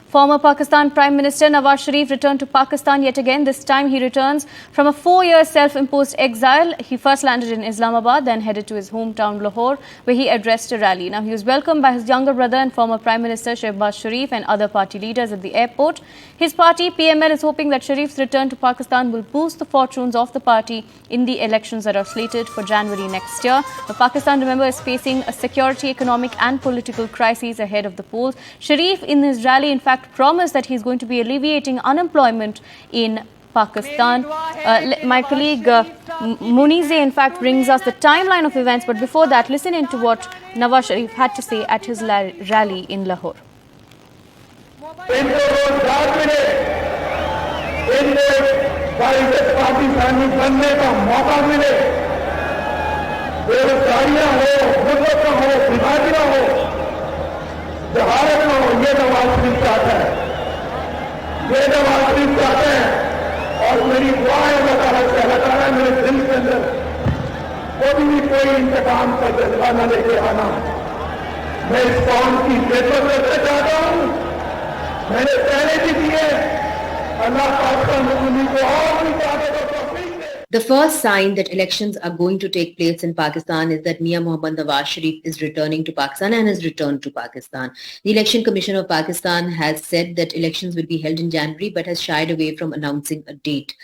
Former Pakistan Prime Minister Nawaz Sharif returned to Pakistan yet again. This time he returns from a 4-year self-imposed exile. He first landed in Islamabad, then headed to his hometown Lahore, where he addressed a rally. Now he was welcomed by his younger brother and former Prime Minister Shehbaz Sharif and other party leaders at the airport. His party, PML, is hoping that Sharif's return to Pakistan will boost the fortunes of the party in the elections that are slated for January next year. Now, Pakistan, remember, is facing a security, economic and political crisis ahead of the polls. Sharif, in his rally, in fact, promised that he's going to be alleviating unemployment in Pakistan. My colleague Munize, in fact, brings us the timeline of events. But before that, listen in to what Nawaz Sharif had to say at his rally in Lahore. Bharat में ये नवाज शरीफ चाहते हैं, ये नवाज शरीफ चाहते हैं। और मेरी दुआ है अल्लाह ताला मेरे दिल के अंदर कभी भी कोई इंतकाम का जज्बा न लेके आना। मैं इस कौम की बेहतर करना चाहता हूँ। मैंने पहले भी दिए, अल्लाह पाक उन्हीं को और भी ज्यादा। The first sign that elections are going to take place in Pakistan is that Mia Mohammad Nawaz Sharif is returning to Pakistan and has returned to Pakistan. The Election Commission of Pakistan has said that elections will be held in January but has shied away from announcing a date.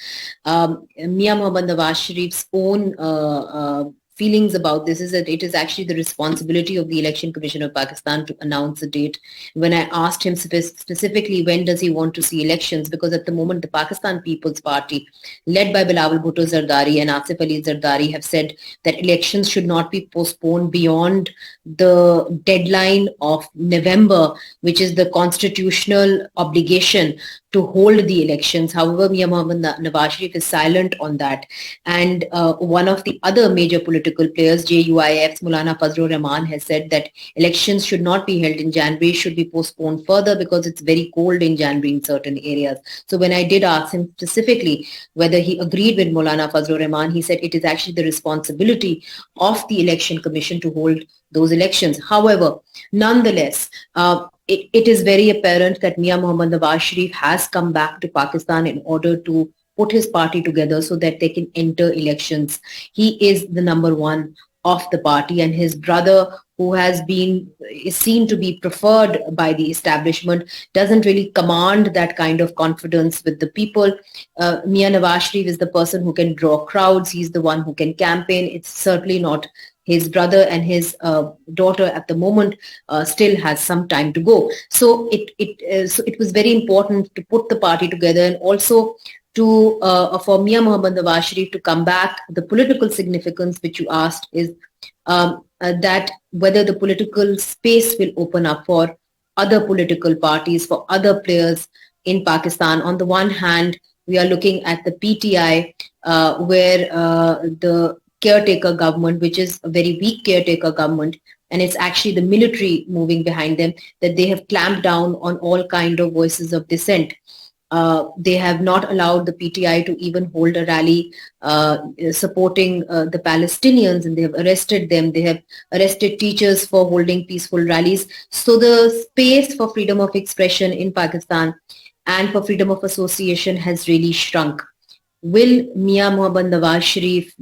Mia Mohammad Nawaz Sharif's own feelings about this is that it is actually the responsibility of the Election Commission of Pakistan to announce a date. When I asked him specifically when does he want to see elections, because at the moment the Pakistan People's Party, led by Bilawal Bhutto Zardari and Asif Ali Zardari, have said that elections should not be postponed beyond the deadline of November, which is the constitutional obligation to hold the elections. However, Mia Mohammad Nawaz Sharif is silent on that. And one of the other major political players, JUIF's Maulana Fazlur Rahman, has said that elections should not be held in January, should be postponed further because it's very cold in January in certain areas. So when I did ask him specifically whether he agreed with Maulana Fazlur Rahman, he said it is actually the responsibility of the Election Commission to hold those elections. However, nonetheless, it is very apparent that Mia Mohammad Nawaz Sharif has come back to Pakistan in order to put his party together so that they can enter elections. He is the number one of the party, and his brother, who is seen to be preferred by the establishment, doesn't really command that kind of confidence with the people. Mia Nawaz Sharif is the person who can draw crowds. He's the one who can campaign. It's certainly not his brother, and his daughter at the moment still has some time to go. So it was very important to put the party together, and also to for Mia Mohammad Nawaz Sharif to come back. The political significance which you asked is that whether the political space will open up for other political parties, for other players in Pakistan. On the one hand, we are looking at the PTI, where the caretaker government, which is a very weak caretaker government, and it's actually the military moving behind them, that they have clamped down on all kind of voices of dissent. They have not allowed the PTI to even hold a rally supporting the Palestinians, and they have arrested them. They have arrested teachers for holding peaceful rallies. So the space for freedom of expression in Pakistan and for freedom of association has really shrunk. Will Mia Mohammad Nawaz Sharif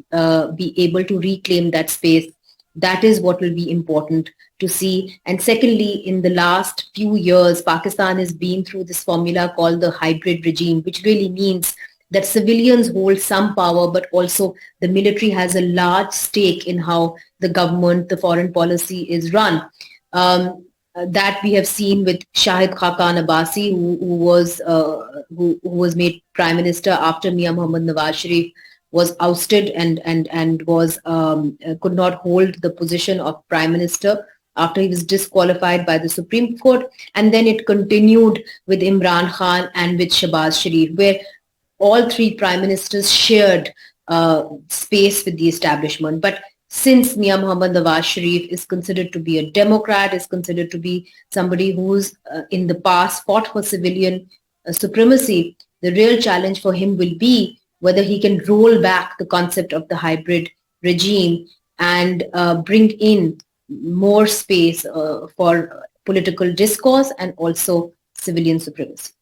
be able to reclaim that space? That is what will be important to see. And secondly, in the last few years, Pakistan has been through this formula called the hybrid regime, which really means that civilians hold some power, but also the military has a large stake in how the government, the foreign policy is run. That we have seen with Shahid Khaqan Abbasi, who was made Prime Minister after Mia Mohammad Nawaz Sharif was ousted and was could not hold the position of Prime Minister after he was disqualified by the Supreme Court. And then it continued with Imran Khan and with Shehbaz Sharif, where all three Prime Ministers shared space with the establishment. But since Mia Mohammad Nawaz Sharif is considered to be a Democrat, is considered to be somebody who's in the past fought for civilian supremacy, the real challenge for him will be whether he can roll back the concept of the hybrid regime and bring in more space for political discourse and also civilian supremacy.